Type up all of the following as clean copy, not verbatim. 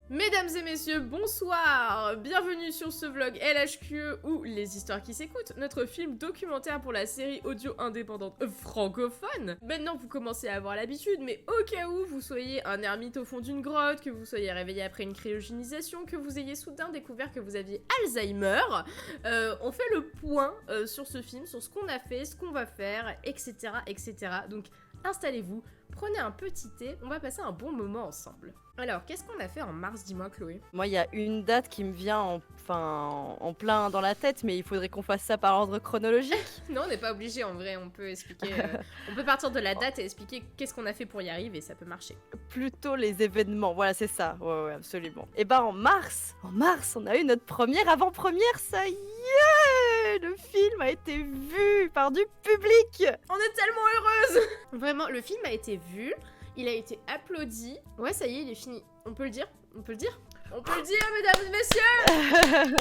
Mesdames et messieurs, bonsoir! Bienvenue sur ce vlog LHQE ou Les Histoires qui s'écoutent, notre film documentaire pour la série audio indépendante francophone. Maintenant vous commencez à avoir l'habitude, mais au cas où vous soyez un ermite au fond d'une grotte, que vous soyez réveillé après une cryogénisation, que vous ayez soudain découvert que vous aviez Alzheimer, on fait le point sur ce film, sur ce qu'on a fait, ce qu'on va faire, etc. etc. Donc installez-vous, prenez un petit thé, on va passer un bon moment ensemble. Alors, qu'est-ce qu'on a fait en mars, dis-moi Chloé? Moi, il y a une date qui me vient en plein dans la tête, mais il faudrait qu'on fasse ça par ordre chronologique. Non, on n'est pas obligé en vrai, on peut expliquer... on peut partir de la date et expliquer qu'est-ce qu'on a fait pour y arriver, ça peut marcher. Plutôt les événements, voilà, c'est ça. Ouais, absolument. Et bah en mars, on a eu notre première avant-première, ça y est! Le film a été vu par du public! On est tellement heureuse! Vraiment, le film a été vu, il a été applaudi. Ouais, ça y est, il est fini. On peut le dire? On peut le dire? On peut le dire, mesdames et messieurs!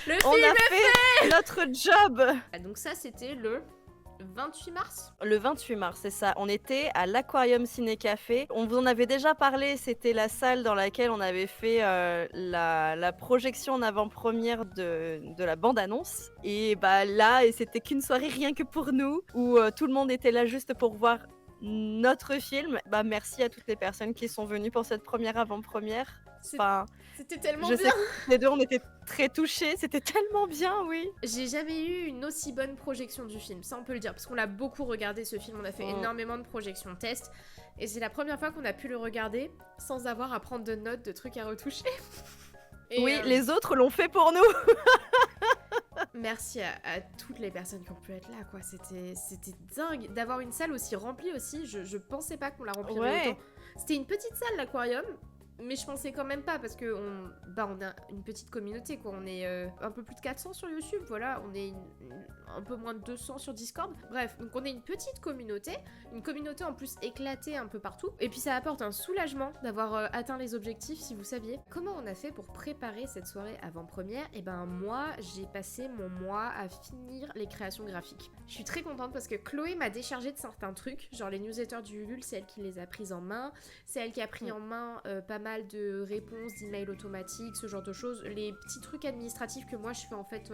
Le On film a est fait notre job! Ah, donc ça, c'était le 28 mars? Le 28 mars, c'est ça. On était à l'Aquarium Ciné Café. On vous en avait déjà parlé, c'était la salle dans laquelle on avait fait la projection en avant-première de la bande-annonce. Et bah là, et c'était qu'une soirée rien que pour nous, où tout le monde était là juste pour voir notre film. Bah merci à toutes les personnes qui sont venues pour cette première avant-première. Enfin, C'était tellement je bien! sais que les deux, on était très touchés. C'était tellement bien, oui. J'ai jamais eu une aussi bonne projection du film, ça on peut le dire, parce qu'on l'a beaucoup regardé ce film, on a fait énormément de projections test, et c'est la première fois qu'on a pu le regarder sans avoir à prendre de notes, de trucs à retoucher. Et oui, les autres l'ont fait pour nous. merci à toutes les personnes qui ont pu être là, quoi. C'était dingue d'avoir une salle aussi remplie aussi. Je pensais pas qu'on la remplirait autant. C'était une petite salle, l'aquarium, mais je pensais quand même pas parce que on a une petite communauté, quoi. On est un peu plus de 400 sur YouTube, voilà. On est un peu moins de 200 sur Discord. Bref, donc on est une petite communauté en plus éclatée un peu partout. Et puis ça apporte un soulagement d'avoir atteint les objectifs, si vous saviez. Comment on a fait pour préparer cette soirée avant-première? Et ben moi, j'ai passé mon mois à finir les créations graphiques. Je suis très contente parce que Chloé m'a déchargé de certains trucs, genre les newsletters du Ulule, c'est elle qui les a prises en main. C'est elle qui a pris en main pas mal de réponses, d'emails automatiques, ce genre de choses. Les petits trucs administratifs que moi je fais en fait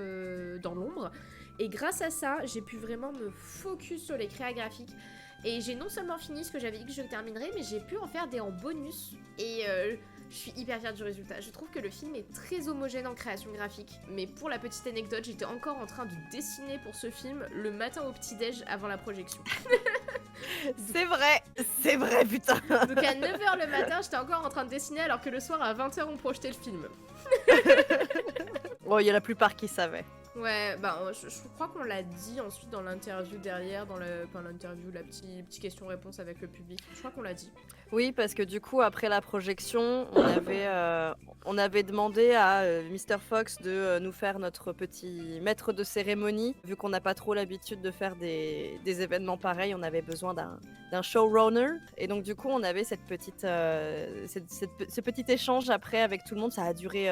dans l'ombre. Et grâce à ça, j'ai pu vraiment me focus sur les créas graphiques. Et j'ai non seulement fini ce que j'avais dit que je terminerais, mais j'ai pu en faire des en bonus. Et je suis hyper fière du résultat. Je trouve que le film est très homogène en création graphique. Mais pour la petite anecdote, j'étais encore en train de dessiner pour ce film le matin au petit-déj avant la projection. C'est vrai, putain. Donc à 9h le matin, j'étais encore en train de dessiner alors que le soir à 20h on projetait le film. Bon, il y a la plupart qui savaient. Ouais, bah je crois qu'on l'a dit ensuite dans l'interview derrière, dans l'interview, la petite question-réponse avec le public. Je crois qu'on l'a dit. Oui, parce que du coup, après la projection, on avait demandé à Mr. Fox de nous faire notre petit maître de cérémonie. Vu qu'on n'a pas trop l'habitude de faire des événements pareils, on avait besoin d'un showrunner. Et donc du coup, on avait ce petit échange après avec tout le monde. Ça a duré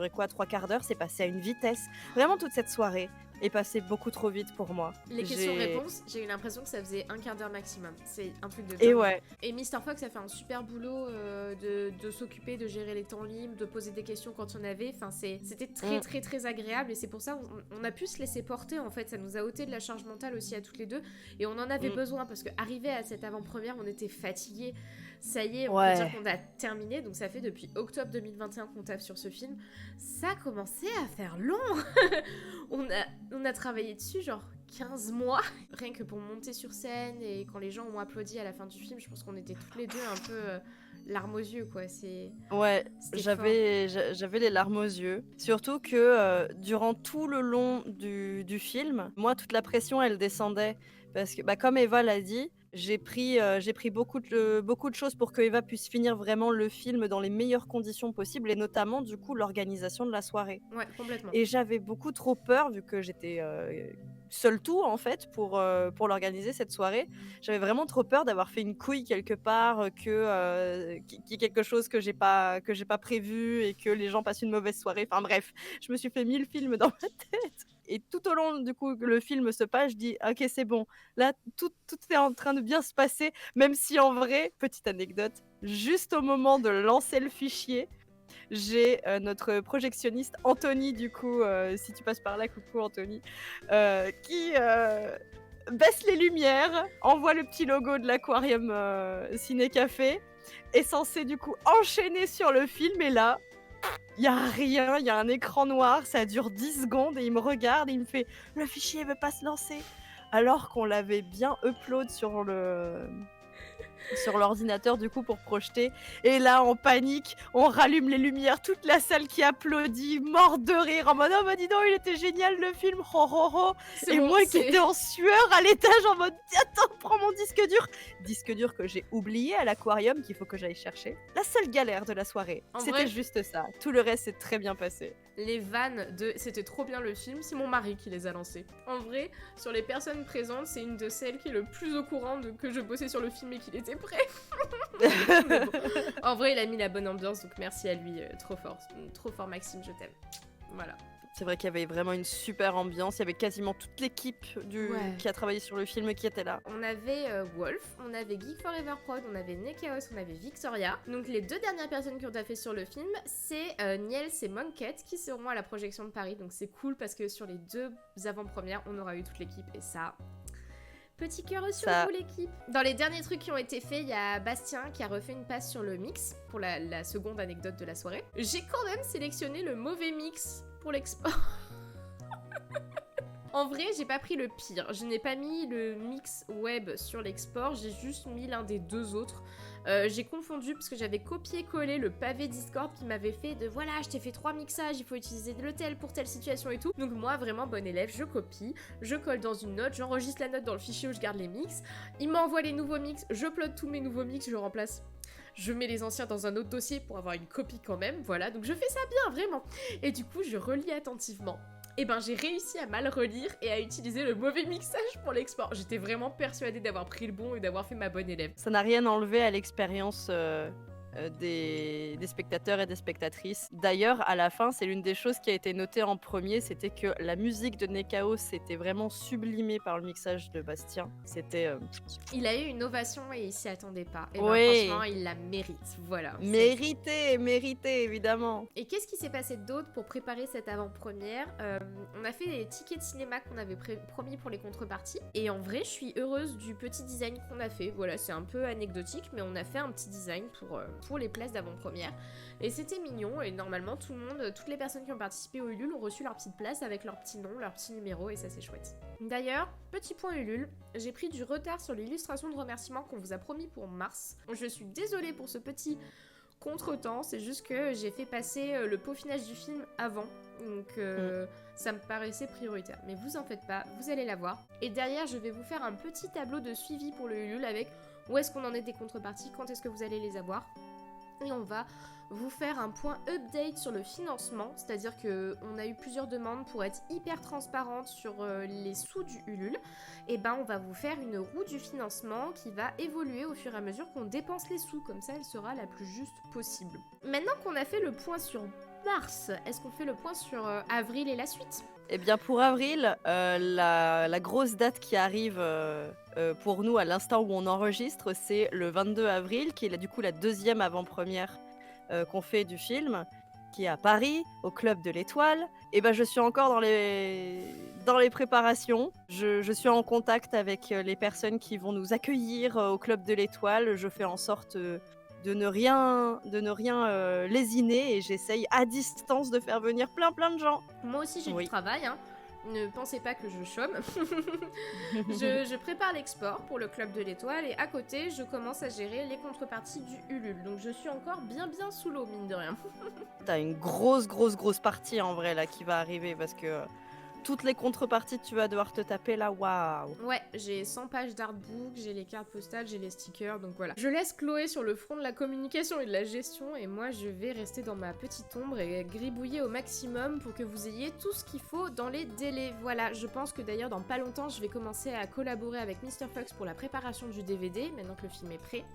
quoi, 3/4 d'heure. C'est passé à une vitesse. Vraiment, toute cette soirée est passée beaucoup trop vite pour moi. Les questions-réponses, j'ai eu l'impression que ça faisait 1/4 d'heure maximum. C'est un truc de dingue. Et ouais. Et Mr. Fox a fait un super boulot de s'occuper, de gérer les temps libres, de poser des questions quand il y en avait. Enfin, c'était très très agréable et c'est pour ça on a pu se laisser porter en fait. Ça nous a ôté de la charge mentale aussi à toutes les deux et on en avait besoin parce qu'arrivé à cette avant-première, on était fatigués. Ça y est, on peut dire qu'on a terminé. Donc ça fait depuis octobre 2021 qu'on taffe sur ce film. Ça a commencé à faire long. On a travaillé dessus genre 15 mois, rien que pour monter sur scène et quand les gens ont applaudi à la fin du film, je pense qu'on était toutes les deux un peu larmes aux yeux, quoi. Ouais, j'avais les larmes aux yeux. Surtout que durant tout le long du film, moi, toute la pression, elle descendait. Parce que, bah, comme Eva l'a dit, j'ai pris beaucoup de choses pour que Eva puisse finir vraiment le film dans les meilleures conditions possibles, et notamment, du coup, l'organisation de la soirée. Ouais, complètement. Et j'avais beaucoup trop peur, vu que j'étais seule tout, en fait, pour l'organiser, cette soirée. J'avais vraiment trop peur d'avoir fait une couille quelque part, qu'il y ait quelque chose que j'ai pas prévu et que les gens passent une mauvaise soirée. Enfin bref, je me suis fait 1000 films dans ma tête. Et tout au long, du coup, que le film se passe, je dis « Ok, c'est bon. Là, tout est en train de bien se passer. » Même si, en vrai, petite anecdote, juste au moment de lancer le fichier, j'ai notre projectionniste Anthony, du coup, si tu passes par là, coucou Anthony, qui baisse les lumières, envoie le petit logo de l'aquarium Ciné Café, est censé du coup enchaîner sur le film, et là, il y a rien, il y a un écran noir, ça dure 10 secondes et il me regarde et il me fait « Le fichier veut pas se lancer !» Alors qu'on l'avait bien upload sur l'ordinateur du coup pour projeter, et là en panique on rallume les lumières, toute la salle qui applaudit, morte de rire en mode « Oh bah dis donc, il était génial le film, ho ho ho !» Et bon, moi qui étais en sueur à l'étage en mode « Attends, prends mon disque dur que j'ai oublié à l'aquarium, qu'il faut que j'aille chercher ». La seule galère de la soirée, c'était vrai, juste ça, tout le reste s'est très bien passé. les vannes de c'était trop bien le film, c'est mon mari qui les a lancées. En vrai, sur les personnes présentes, c'est une de celles qui est le plus au courant de que je bossais sur le film et qu'il était prêt. Mais bon. En vrai, il a mis la bonne ambiance, donc merci à lui, trop fort Maxime, je t'aime. Voilà. C'est vrai qu'il y avait vraiment une super ambiance, il y avait quasiment toute l'équipe qui a travaillé sur le film qui était là. On avait Wolf, on avait Geek Forever Prod, on avait Nekaos, on avait Victoria. Donc les 2 dernières personnes qui ont taffé sur le film, c'est Niels et Monket qui seront à la projection de Paris. Donc c'est cool parce que sur les 2 avant-premières, on aura eu toute l'équipe et ça... Petit cœur sur vous l'équipe. Dans les derniers trucs qui ont été faits, il y a Bastien qui a refait une passe sur le mix pour la seconde anecdote de la soirée. J'ai quand même sélectionné le mauvais mix pour l'export. En vrai, j'ai pas pris le pire. Je n'ai pas mis le mix web sur l'export, j'ai juste mis l'un des 2 autres. J'ai confondu parce que j'avais copié-collé le pavé Discord qui m'avait fait de voilà, je t'ai fait 3 mixages, il faut utiliser le tel pour telle situation et tout. Donc moi, vraiment bon élève, je copie, je colle dans une note, j'enregistre la note dans le fichier où je garde les mix. Il m'envoie les nouveaux mix, je upload tous mes nouveaux mix, je remplace. Je mets les anciens dans un autre dossier pour avoir une copie quand même, voilà. Donc je fais ça bien, vraiment. Et du coup, je relis attentivement. Et ben j'ai réussi à mal relire et à utiliser le mauvais mixage pour l'export. J'étais vraiment persuadée d'avoir pris le bon et d'avoir fait ma bonne élève. Ça n'a rien enlevé à l'expérience des spectateurs et des spectatrices. D'ailleurs, à la fin, c'est l'une des choses qui a été notée en premier, c'était que la musique de Nekaos était vraiment sublimée par le mixage de Bastien. C'était... Il a eu une ovation et il s'y attendait pas. Et oui. franchement, il la mérite. Voilà. Mérité, évidemment. Et qu'est-ce qui s'est passé d'autre pour préparer cette avant-première? On a fait les tickets de cinéma qu'on avait promis pour les contreparties. Et en vrai, je suis heureuse du petit design qu'on a fait. Voilà, c'est un peu anecdotique, mais on a fait un petit design pour les places d'avant-première. Et c'était mignon. Et normalement, toutes les personnes qui ont participé au Ulule ont reçu leur petite place avec leur petit nom, leur petit numéro. Et ça, c'est chouette. D'ailleurs, petit point Ulule, j'ai pris du retard sur l'illustration de remerciements qu'on vous a promis pour mars. Je suis désolée pour ce petit contretemps, c'est juste que j'ai fait passer le peaufinage du film avant, donc ça me paraissait prioritaire. Mais vous en faites pas, vous allez l'avoir. Et derrière, je vais vous faire un petit tableau de suivi pour le Ulule avec où est-ce qu'on en est des contreparties, quand est-ce que vous allez les avoir. Et on va vous faire un point update sur le financement, c'est-à-dire qu'on a eu plusieurs demandes pour être hyper transparente sur les sous du Ulule. Et ben on va vous faire une roue du financement qui va évoluer au fur et à mesure qu'on dépense les sous, comme ça elle sera la plus juste possible. Maintenant qu'on a fait le point sur mars, est-ce qu'on fait le point sur avril et la suite ? Eh bien pour avril, la grosse date qui arrive pour nous à l'instant où on enregistre, c'est le 22 avril, qui est du coup la 2e avant-première qu'on fait du film, qui est à Paris, au Club de l'Étoile. Et ben je suis encore dans les préparations. Je suis en contact avec les personnes qui vont nous accueillir au Club de l'Étoile. Je fais en sorte de ne rien lésiner et j'essaye à distance de faire venir plein de gens. Moi aussi j'ai du travail, hein. Ne pensez pas que je chôme. je prépare l'export pour le Club de l'Étoile et à côté, je commence à gérer les contreparties du Ulule. Donc je suis encore bien sous l'eau, mine de rien. T'as une grosse partie en vrai là qui va arriver parce que toutes les contreparties que tu vas devoir te taper là, waouh. Ouais, j'ai 100 pages d'artbook, j'ai les cartes postales, j'ai les stickers, donc voilà. Je laisse Chloé sur le front de la communication et de la gestion et moi je vais rester dans ma petite ombre et gribouiller au maximum pour que vous ayez tout ce qu'il faut dans les délais. Voilà, je pense que d'ailleurs dans pas longtemps je vais commencer à collaborer avec Mr. Fox pour la préparation du DVD, maintenant que le film est prêt.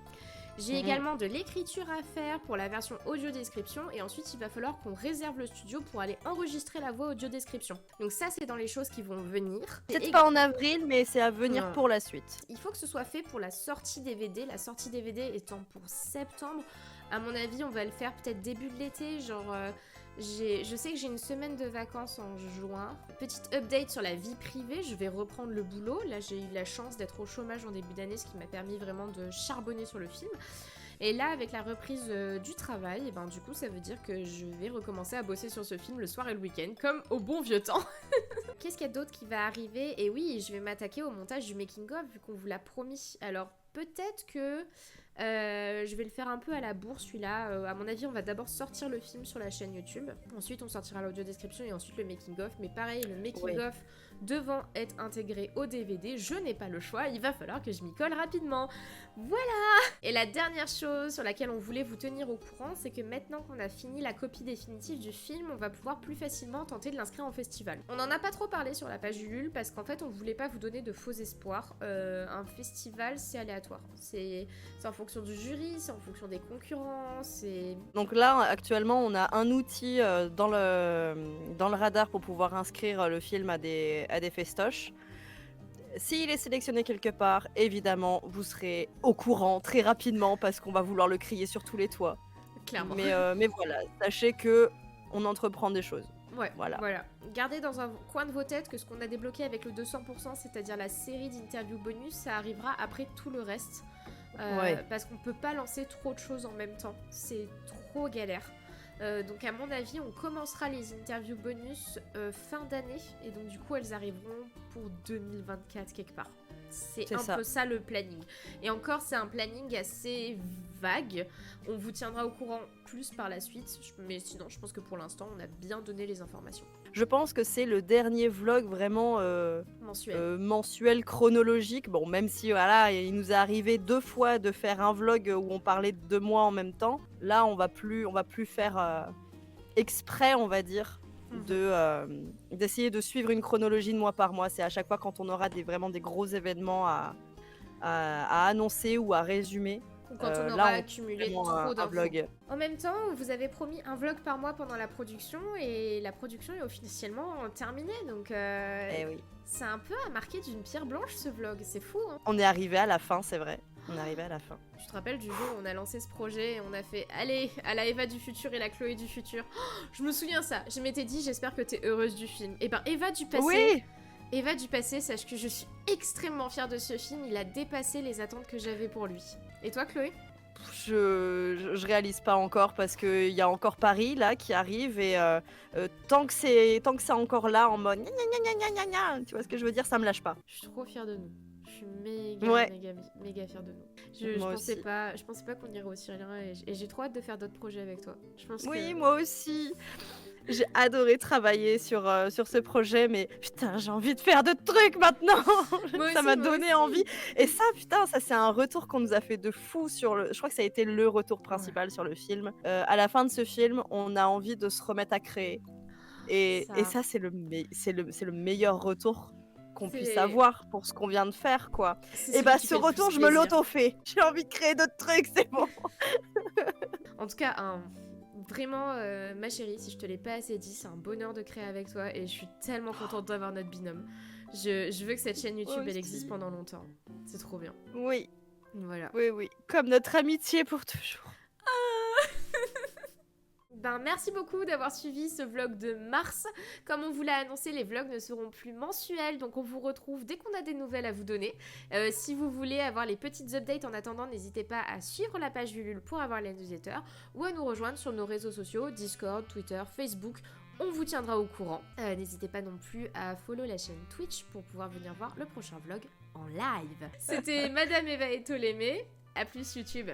J'ai également de l'écriture à faire pour la version audio description et ensuite il va falloir qu'on réserve le studio pour aller enregistrer la voix audio description. Donc ça c'est dans les choses qui vont venir. Peut-être pas en avril mais c'est à venir pour la suite. Il faut que ce soit fait pour la sortie DVD, la sortie DVD étant pour septembre. À mon avis, on va le faire peut-être début de l'été, genre... je sais que j'ai une semaine de vacances en juin. Petite update sur la vie privée, je vais reprendre le boulot. Là, j'ai eu la chance d'être au chômage en début d'année, ce qui m'a permis vraiment de charbonner sur le film. Et là, avec la reprise du travail, et ben, du coup, ça veut dire que je vais recommencer à bosser sur ce film le soir et le week-end, comme au bon vieux temps. Qu'est-ce qu'il y a d'autre qui va arriver? Et oui, je vais m'attaquer au montage du making-of, vu qu'on vous l'a promis. Alors, peut-être que... je vais le faire un peu à la bourre celui-là. À mon avis, on va d'abord sortir le film sur la chaîne YouTube. Ensuite, on sortira l'audio description et ensuite le making-of. Mais pareil, le making-of devant être intégré au DVD, je n'ai pas le choix. Il va falloir que je m'y colle rapidement. Voilà! Et la dernière chose sur laquelle on voulait vous tenir au courant, c'est que maintenant qu'on a fini la copie définitive du film, on va pouvoir plus facilement tenter de l'inscrire en festival. On n'en a pas trop parlé sur la page du Lul parce qu'en fait, on voulait pas vous donner de faux espoirs. Un festival, c'est aléatoire. C'est en fonction du jury, c'est en fonction des concurrents, c'est... Donc là, actuellement, on a un outil dans le radar pour pouvoir inscrire le film à des festoches. S'il est sélectionné quelque part, évidemment, vous serez au courant très rapidement parce qu'on va vouloir le crier sur tous les toits. Clairement. Mais voilà, sachez que on entreprend des choses. Ouais, voilà. Gardez dans un coin de vos têtes que ce qu'on a débloqué avec le 200%, c'est-à-dire la série d'interviews bonus, ça arrivera après tout le reste. Parce qu'on peut pas lancer trop de choses en même temps, c'est trop galère. Donc à mon avis, on commencera les interviews bonus fin d'année et donc du coup elles arriveront pour 2024 quelque part. C'est un peu ça le planning. Et encore, c'est un planning assez vague. On vous tiendra au courant plus par la suite. Mais sinon, je pense que pour l'instant, on a bien donné les informations. Je pense que c'est le dernier vlog vraiment mensuel chronologique. Bon, même si voilà, il nous est arrivé 2 fois de faire un vlog où on parlait de 2 mois en même temps. Là, on va plus faire exprès, on va dire, d'essayer de suivre une chronologie de mois par mois. C'est à chaque fois quand on aura vraiment des gros événements à annoncer ou à résumer. Quand on aura accumulé trop d'infos. Vlog. En même temps, vous avez promis un vlog par mois pendant la production et la production est officiellement terminée. Donc oui. C'est un peu à marquer d'une pierre blanche ce vlog, c'est fou hein. On est arrivé à la fin, c'est vrai. On est arrivé à la fin. Tu te rappelles du jour où on a lancé ce projet et on a fait allez, à la Eva du futur et la Chloé du futur. Oh, je me souviens ça, je m'étais dit j'espère que t'es heureuse du film. Et ben Eva du passé... Oui. Eva du passé, sache que je suis extrêmement fière de ce film, il a dépassé les attentes que j'avais pour lui. Et toi Chloé ? Je réalise pas encore parce qu'il y a encore Paris là qui arrive et tant que c'est encore là en mode tu vois ce que je veux dire, ça me lâche pas. Je suis trop fière de nous. Je suis méga fière de nous. Je pensais pas qu'on irait aussi loin et j'ai trop hâte de faire d'autres projets avec toi. Moi aussi. J'ai adoré travailler sur ce projet, mais putain, j'ai envie de faire d'autres trucs maintenant. Ça m'a donné envie. Et ça, putain, ça c'est un retour qu'on nous a fait de fou je crois que ça a été le retour principal sur le film. À la fin de ce film, on a envie de se remettre à créer. Et ça, c'est le meilleur retour qu'on puisse avoir pour ce qu'on vient de faire, quoi. Et bah, ce retour, je me l'auto-fais. J'ai envie de créer d'autres trucs, c'est bon. En tout cas, vraiment, ma chérie, si je te l'ai pas assez dit, c'est un bonheur de créer avec toi et je suis tellement contente d'avoir notre binôme. Je veux que cette chaîne YouTube, elle existe pendant longtemps. C'est trop bien. Oui. Voilà. Oui. Comme notre amitié pour toujours. Ben, merci beaucoup d'avoir suivi ce vlog de mars. Comme on vous l'a annoncé, les vlogs ne seront plus mensuels, donc on vous retrouve dès qu'on a des nouvelles à vous donner. Si vous voulez avoir les petites updates en attendant, n'hésitez pas à suivre la page du Lul pour avoir les newsletters ou à nous rejoindre sur nos réseaux sociaux, Discord, Twitter, Facebook. On vous tiendra au courant. N'hésitez pas non plus à follow la chaîne Twitch pour pouvoir venir voir le prochain vlog en live. C'était Madame Eva et Ptolémée. À plus YouTube.